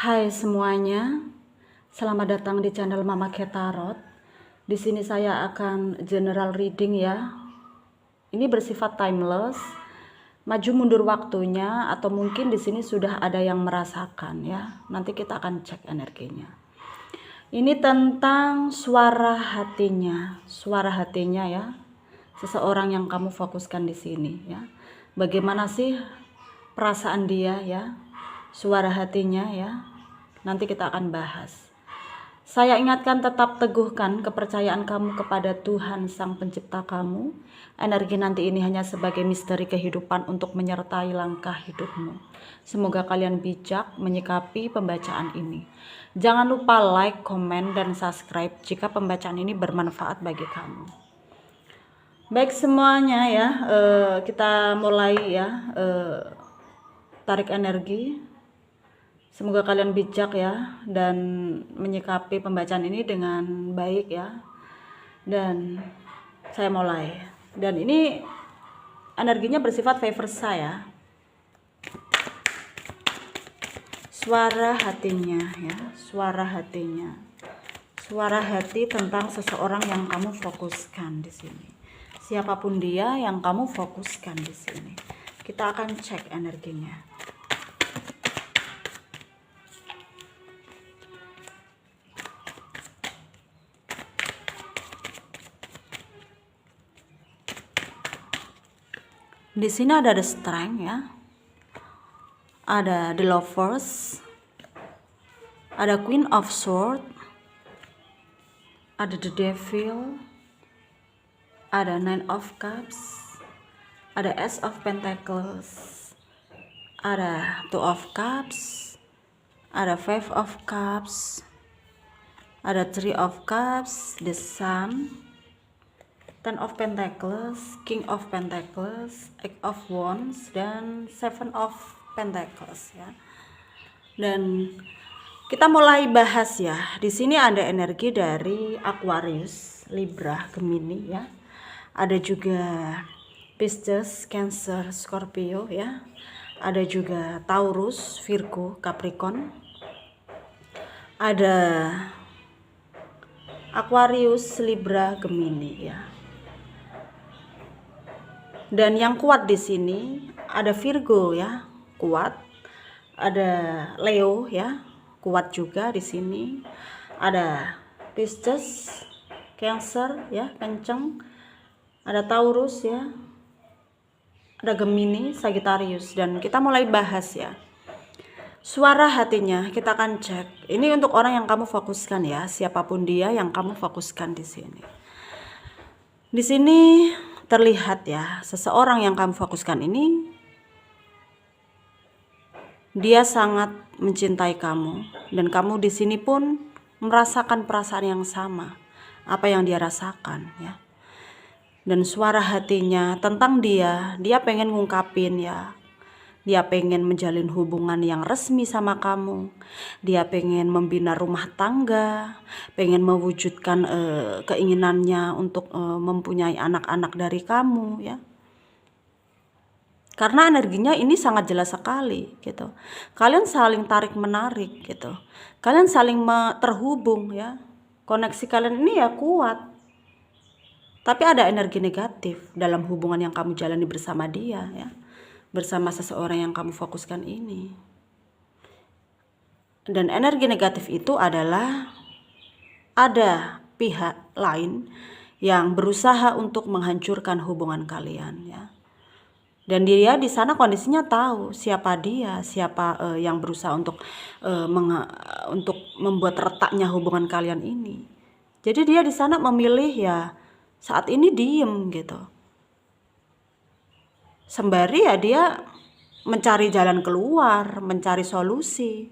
Hai semuanya, selamat datang di channel Mama Ketarot. Di sini saya akan general reading ya. Ini bersifat timeless, maju mundur waktunya, atau mungkin di sini sudah ada yang merasakan ya. Nanti kita akan cek energinya. Ini tentang suara hatinya ya. Seseorang yang kamu fokuskan di sini ya. Bagaimana sih perasaan dia ya? Suara hatinya ya. Nanti kita akan bahas. Saya ingatkan, tetap teguhkan kepercayaan kamu kepada Tuhan Sang Pencipta kamu. Energi nanti ini hanya sebagai misteri kehidupan untuk menyertai langkah hidupmu. Semoga kalian bijak menyikapi pembacaan ini. Jangan lupa like, komen, dan subscribe jika pembacaan ini bermanfaat bagi kamu. Baik semuanya ya, kita mulai ya, tarik energi. Semoga kalian bijak ya dan menyikapi pembacaan ini dengan baik ya. Dan saya mulai. Dan ini energinya bersifat favor saya. Suara hatinya ya, suara hatinya. Suara hati tentang seseorang yang kamu fokuskan di sini. Siapapun dia yang kamu fokuskan di sini. Kita akan cek energinya. Di sini ada the strength ya, ada the lovers, ada queen of sword, ada the devil, ada nine of cups, ada ace of pentacles, ada two of cups, ada five of cups, ada three of cups, the sun, Ten of Pentacles, King of Pentacles, Eight of Wands, dan Seven of Pentacles ya. Dan kita mulai bahas ya. Di sini ada energi dari Aquarius, Libra, Gemini ya. Ada juga Pisces, Cancer, Scorpio ya. Ada juga Taurus, Virgo, Capricorn. Ada Aquarius, Libra, Gemini ya. Dan yang kuat di sini ada Virgo ya, kuat. Ada Leo ya, kuat juga di sini. Ada Pisces, Cancer ya, kenceng. Ada Taurus ya. Ada Gemini, Sagittarius, dan kita mulai bahas ya. Suara hatinya kita akan cek. Ini untuk orang yang kamu fokuskan ya, siapapun dia yang kamu fokuskan di sini. Di sini terlihat ya, seseorang yang kamu fokuskan ini dia sangat mencintai kamu, dan kamu di sini pun merasakan perasaan yang sama apa yang dia rasakan ya. Dan suara hatinya tentang dia pengen ngungkapin ya. Dia pengen menjalin hubungan yang resmi sama kamu. Dia pengen membina rumah tangga, pengen mewujudkan keinginannya untuk mempunyai anak-anak dari kamu ya. Karena energinya ini sangat jelas sekali gitu. Kalian saling tarik menarik gitu. Kalian saling terhubung ya. Koneksi kalian ini ya kuat. Tapi ada energi negatif dalam hubungan yang kamu jalani bersama dia ya. Bersama seseorang yang kamu fokuskan ini. Dan energi negatif itu adalah ada pihak lain yang berusaha untuk menghancurkan hubungan kalian ya. Dan dia di sana kondisinya tahu siapa dia, siapa yang berusaha untuk membuat retaknya hubungan kalian ini. Jadi dia di sana memilih ya saat ini diem gitu. Sembari ya dia mencari jalan keluar, mencari solusi.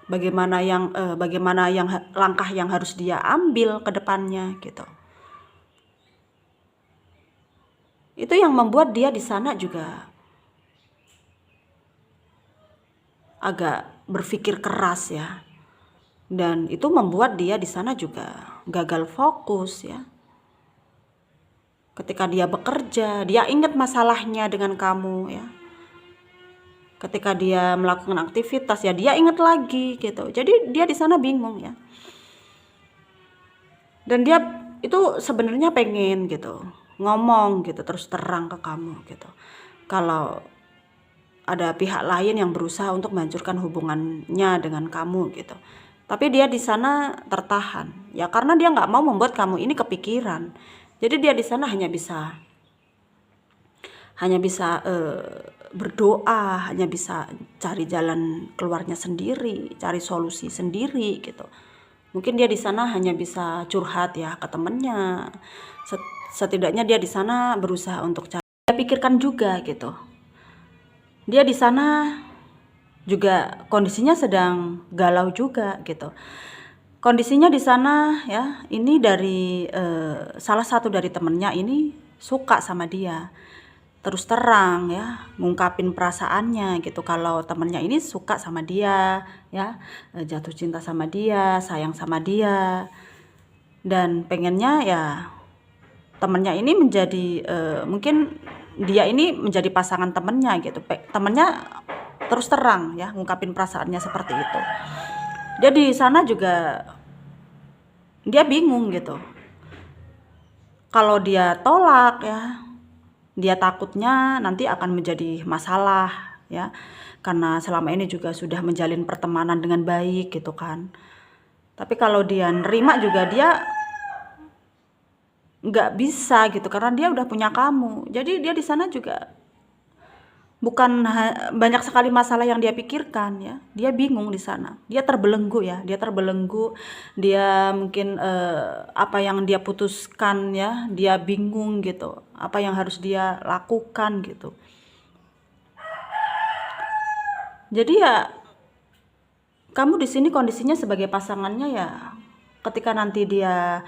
Bagaimana yang langkah yang harus dia ambil ke depannya gitu. Itu yang membuat dia di sana juga agak berpikir keras ya. Dan itu membuat dia di sana juga gagal fokus ya. Ketika dia bekerja, dia ingat masalahnya dengan kamu ya. Ketika dia melakukan aktivitas ya dia ingat lagi gitu. Jadi dia di sana bingung ya. Dan dia itu sebenarnya pengen gitu ngomong gitu terus terang ke kamu gitu. Kalau ada pihak lain yang berusaha untuk menghancurkan hubungannya dengan kamu gitu. Tapi dia di sana tertahan ya karena dia nggak mau membuat kamu ini kepikiran. Jadi dia di sana hanya bisa berdoa, hanya bisa cari jalan keluarnya sendiri, cari solusi sendiri gitu. Mungkin dia di sana hanya bisa curhat ya ke temennya. Setidaknya dia di sana berusaha untuk cari. Dia pikirkan juga gitu. Dia di sana juga kondisinya sedang galau juga gitu. Kondisinya di sana ya, ini dari salah satu dari temennya ini suka sama dia. Terus terang ya, ngungkapin perasaannya gitu. Kalau temennya ini suka sama dia ya, jatuh cinta sama dia, sayang sama dia. Dan pengennya ya temennya ini menjadi mungkin dia ini menjadi pasangan temennya gitu. Temennya terus terang ya ngungkapin perasaannya seperti itu. Dia di sana juga dia bingung gitu. Kalau dia tolak ya, dia takutnya nanti akan menjadi masalah ya. Karena selama ini juga sudah menjalin pertemanan dengan baik gitu kan. Tapi kalau dia nerima juga dia nggak bisa gitu karena dia udah punya kamu. Jadi dia di sana juga bukan banyak sekali masalah yang dia pikirkan ya. Dia bingung di sana. Dia terbelenggu ya. Dia terbelenggu. Dia mungkin apa yang dia putuskan ya, dia bingung gitu. Apa yang harus dia lakukan gitu. Jadi ya kamu di sini kondisinya sebagai pasangannya ya. Ketika nanti dia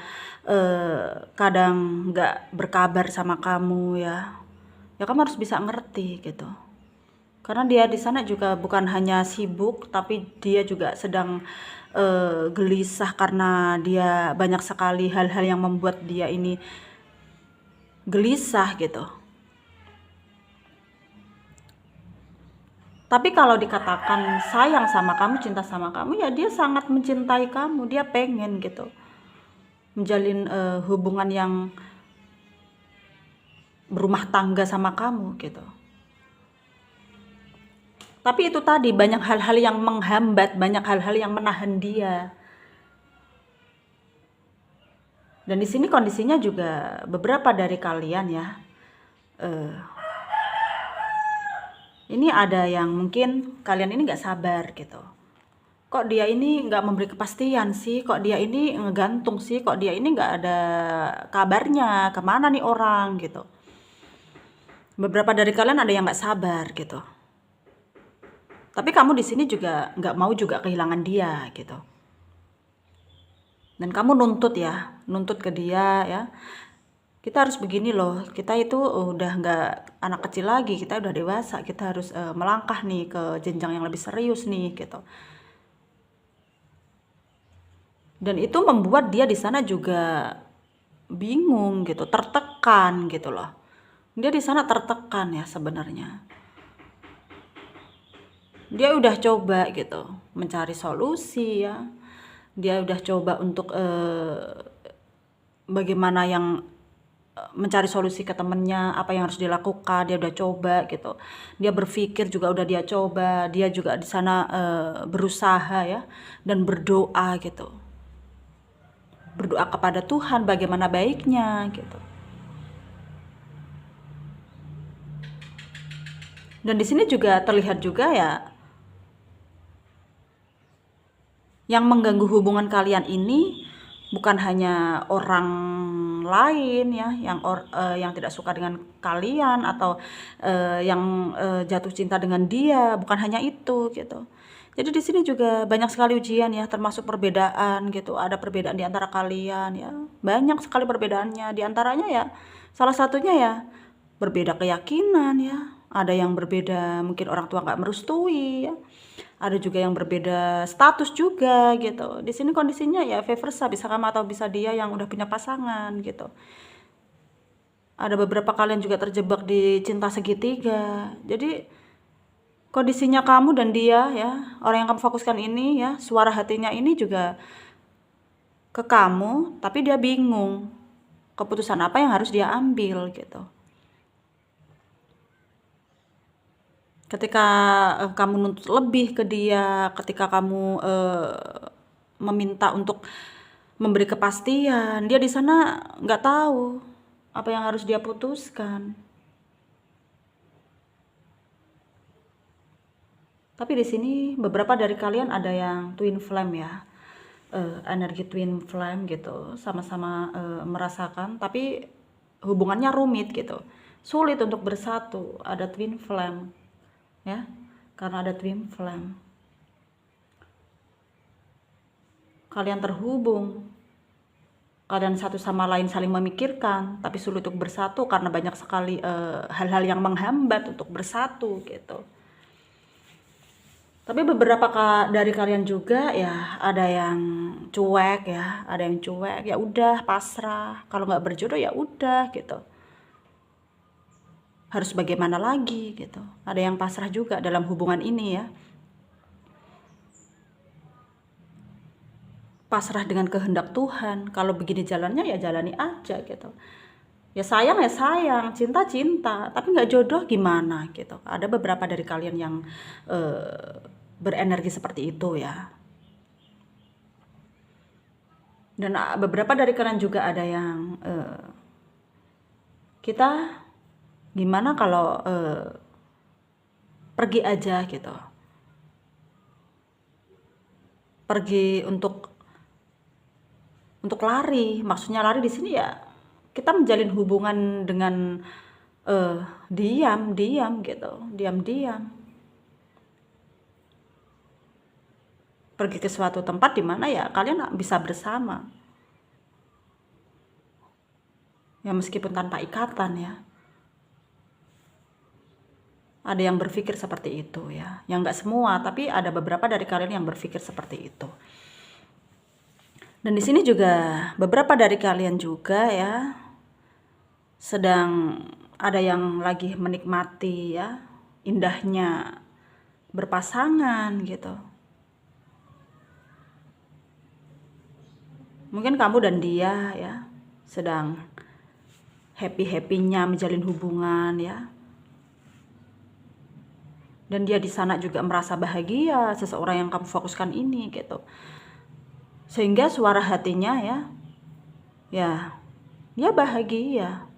kadang nggak berkabar sama kamu ya. Ya kamu harus bisa ngerti gitu. Karena dia di sana juga bukan hanya sibuk, tapi dia juga sedang gelisah karena dia banyak sekali hal-hal yang membuat dia ini gelisah gitu. Tapi kalau dikatakan sayang sama kamu, cinta sama kamu, ya dia sangat mencintai kamu, dia pengen gitu menjalin hubungan yang berumah tangga sama kamu gitu. Tapi itu tadi banyak hal-hal yang menghambat, banyak hal-hal yang menahan dia. Dan di sini kondisinya juga beberapa dari kalian ya, ini ada yang mungkin kalian ini nggak sabar gitu. Kok dia ini nggak memberi kepastian sih? Kok dia ini ngegantung sih? Kok dia ini nggak ada kabarnya? Kemana nih orang gitu? Beberapa dari kalian ada yang nggak sabar gitu. Tapi kamu di sini juga nggak mau juga kehilangan dia gitu. Dan kamu nuntut ya, nuntut ke dia ya. Kita harus begini loh, kita itu udah nggak anak kecil lagi, kita udah dewasa, kita harus melangkah nih ke jenjang yang lebih serius nih gitu. Dan itu membuat dia di sana juga bingung gitu, tertekan gitu loh. Dia di sana tertekan ya sebenarnya. Dia udah coba gitu mencari solusi ya. Dia udah coba untuk bagaimana yang mencari solusi ke temennya, apa yang harus dilakukan, dia udah coba gitu. Dia berpikir juga udah dia coba, dia juga di sana berusaha ya dan berdoa gitu. Berdoa kepada Tuhan bagaimana baiknya gitu. Dan di sini juga terlihat juga ya yang mengganggu hubungan kalian ini bukan hanya orang lain ya yang tidak suka dengan kalian atau yang jatuh cinta dengan dia, bukan hanya itu gitu. Jadi di sini juga banyak sekali ujian ya, termasuk perbedaan gitu. Ada perbedaan di antara kalian ya. Banyak sekali perbedaannya. Di antaranya ya salah satunya ya berbeda keyakinan ya. Ada yang berbeda mungkin orang tua nggak merestui ya. Ada juga yang berbeda status juga gitu. Di sini kondisinya ya vice versa, bisa kamu atau bisa dia yang udah punya pasangan gitu. Ada beberapa kalian juga terjebak di cinta segitiga. Jadi kondisinya kamu dan dia ya, orang yang kamu fokuskan ini ya, suara hatinya ini juga ke kamu, tapi dia bingung keputusan apa yang harus dia ambil gitu. Ketika kamu nuntut lebih ke dia, ketika kamu meminta untuk memberi kepastian, dia di sana nggak tahu apa yang harus dia putuskan. Tapi di sini beberapa dari kalian ada yang twin flame ya, energi twin flame gitu, sama-sama merasakan, tapi hubungannya rumit gitu, sulit untuk bersatu. Ada twin flame ya, karena ada twin flame. Kalian terhubung, kalian satu sama lain saling memikirkan, tapi sulit untuk bersatu karena banyak sekali hal-hal yang menghambat untuk bersatu gitu. Tapi beberapa dari kalian juga ya ada yang cuek ya, ada yang cuek, ya udah pasrah. Kalau nggak berjodoh ya udah gitu. Harus bagaimana lagi gitu. Ada yang pasrah juga dalam hubungan ini ya. Pasrah dengan kehendak Tuhan. Kalau begini jalannya ya jalani aja gitu. Ya sayang, cinta, tapi nggak jodoh gimana gitu. Ada beberapa dari kalian yang berenergi seperti itu ya. Dan beberapa dari kalian juga ada yang kita gimana kalau pergi aja gitu. Pergi untuk lari. Maksudnya lari di sini ya kita menjalin hubungan dengan diam gitu, diam. Pergi ke suatu tempat di mana ya kalian bisa bersama. Ya meskipun tanpa ikatan ya. Ada yang berpikir seperti itu ya. Yang nggak semua, tapi ada beberapa dari kalian yang berpikir seperti itu. Dan di sini juga beberapa dari kalian juga ya sedang ada yang lagi menikmati ya indahnya berpasangan gitu. Mungkin kamu dan dia ya sedang happy-happynya menjalin hubungan ya. Dan dia di sana juga merasa bahagia seseorang yang kamu fokuskan ini gitu. Sehingga suara hatinya ya dia bahagia.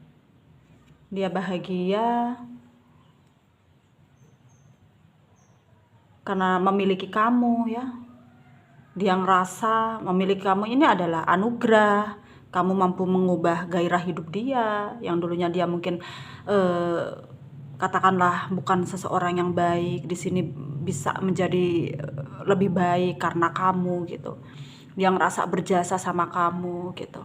Dia bahagia karena memiliki kamu ya. Dia ngerasa memiliki kamu ini adalah anugerah. Kamu mampu mengubah gairah hidup dia yang dulunya dia mungkin katakanlah bukan seseorang yang baik, di sini bisa menjadi lebih baik karena kamu gitu. Dia ngerasa berjasa sama kamu gitu.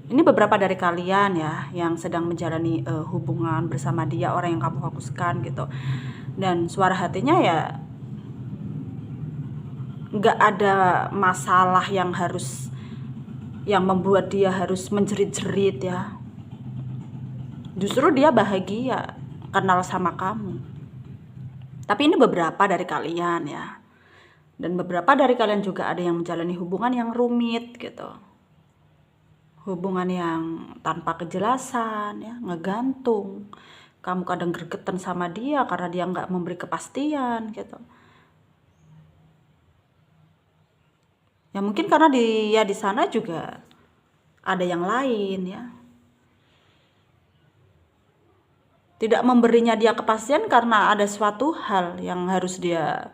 Ini beberapa dari kalian ya yang sedang menjalani hubungan bersama dia, orang yang kamu fokuskan gitu. Dan suara hatinya ya nggak ada masalah yang membuat dia harus menjerit-jerit ya. Justru dia bahagia kenal sama kamu. Tapi ini beberapa dari kalian ya. Dan beberapa dari kalian juga ada yang menjalani hubungan yang rumit gitu. Hubungan yang tanpa kejelasan ya, ngegantung. Kamu kadang gregetan sama dia karena dia nggak memberi kepastian gitu. Ya mungkin karena dia di sana juga ada yang lain ya. Tidak memberinya dia kepastian karena ada suatu hal yang harus dia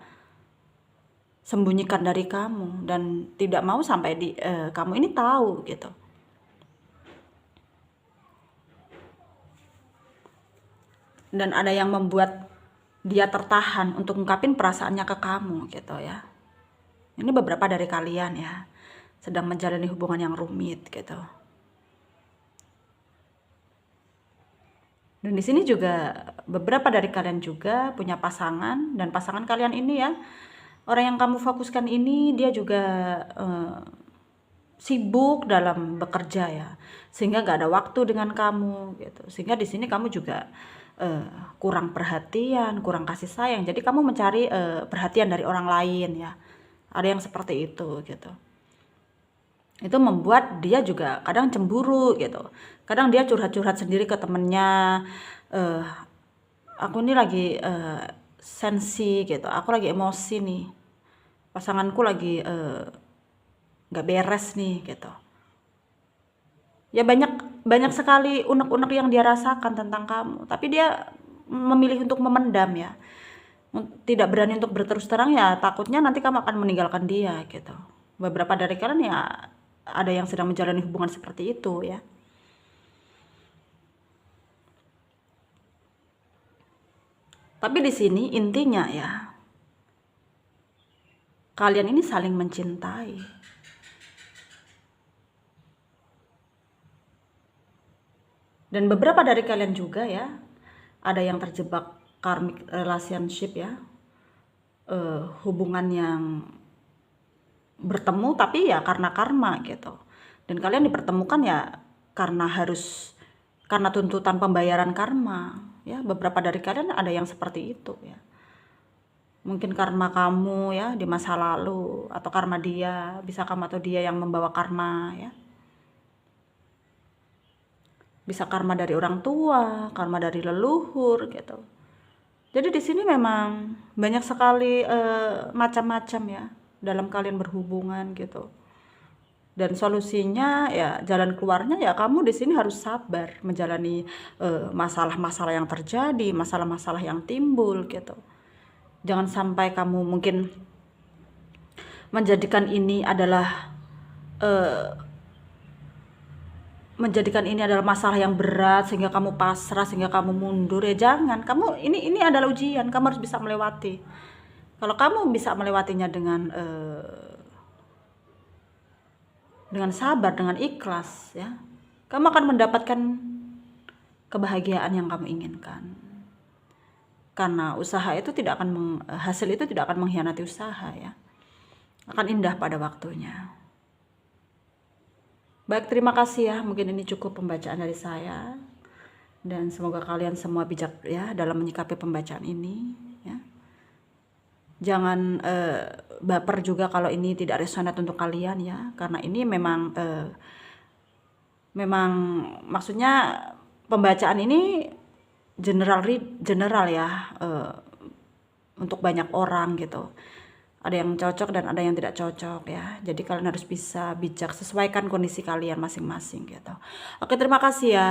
sembunyikan dari kamu dan tidak mau sampai kamu ini tahu gitu. Dan ada yang membuat dia tertahan untuk ngungkapin perasaannya ke kamu gitu ya. Ini beberapa dari kalian ya sedang menjalani hubungan yang rumit gitu. Dan di sini juga beberapa dari kalian juga punya pasangan, dan pasangan kalian ini ya, orang yang kamu fokuskan ini dia juga sibuk dalam bekerja ya, sehingga nggak ada waktu dengan kamu gitu. Sehingga di sini kamu juga kurang perhatian, kurang kasih sayang. Jadi kamu mencari perhatian dari orang lain ya. Ada yang seperti itu gitu. Itu membuat dia juga kadang cemburu gitu. Kadang dia curhat-curhat sendiri ke temennya, aku ini lagi sensi gitu, aku lagi emosi nih, pasanganku lagi gak beres nih gitu. Ya banyak sekali unek-unek yang dia rasakan tentang kamu, tapi dia memilih untuk memendam ya, tidak berani untuk berterus terang ya, takutnya nanti kamu akan meninggalkan dia gitu. Beberapa dari kalian ya ada yang sedang menjalani hubungan seperti itu ya. Tapi di sini intinya ya, kalian ini saling mencintai. Dan beberapa dari kalian juga ya, ada yang terjebak karmic relationship ya, hubungan yang bertemu tapi ya karena karma gitu. Dan kalian dipertemukan ya karena tuntutan pembayaran karma ya. Beberapa dari kalian ada yang seperti itu ya. Mungkin karma kamu ya di masa lalu, atau karma dia, bisa kamu atau dia yang membawa karma ya. Bisa karma dari orang tua, karma dari leluhur gitu. Jadi di sini memang banyak sekali macam-macam ya dalam kalian berhubungan gitu. Dan solusinya ya, jalan keluarnya ya kamu di sini harus sabar menjalani masalah-masalah yang terjadi, masalah-masalah yang timbul gitu. Jangan sampai kamu mungkin menjadikan ini adalah masalah yang berat sehingga kamu pasrah, sehingga kamu mundur. Ya jangan, kamu ini adalah ujian, kamu harus bisa melewati. Kalau kamu bisa melewatinya dengan sabar, dengan ikhlas ya, kamu akan mendapatkan kebahagiaan yang kamu inginkan. Karena usaha itu hasil itu tidak akan mengkhianati usaha ya, akan indah pada waktunya. Baik, terima kasih ya, mungkin ini cukup pembacaan dari saya, dan semoga kalian semua bijak ya dalam menyikapi pembacaan ini ya. Jangan baper juga kalau ini tidak resonate untuk kalian ya, karena ini memang maksudnya pembacaan ini general ya, untuk banyak orang gitu. Ada yang cocok dan ada yang tidak cocok ya. Jadi kalian harus bisa bijak, sesuaikan kondisi kalian masing-masing gitu. Oke, terima kasih ya.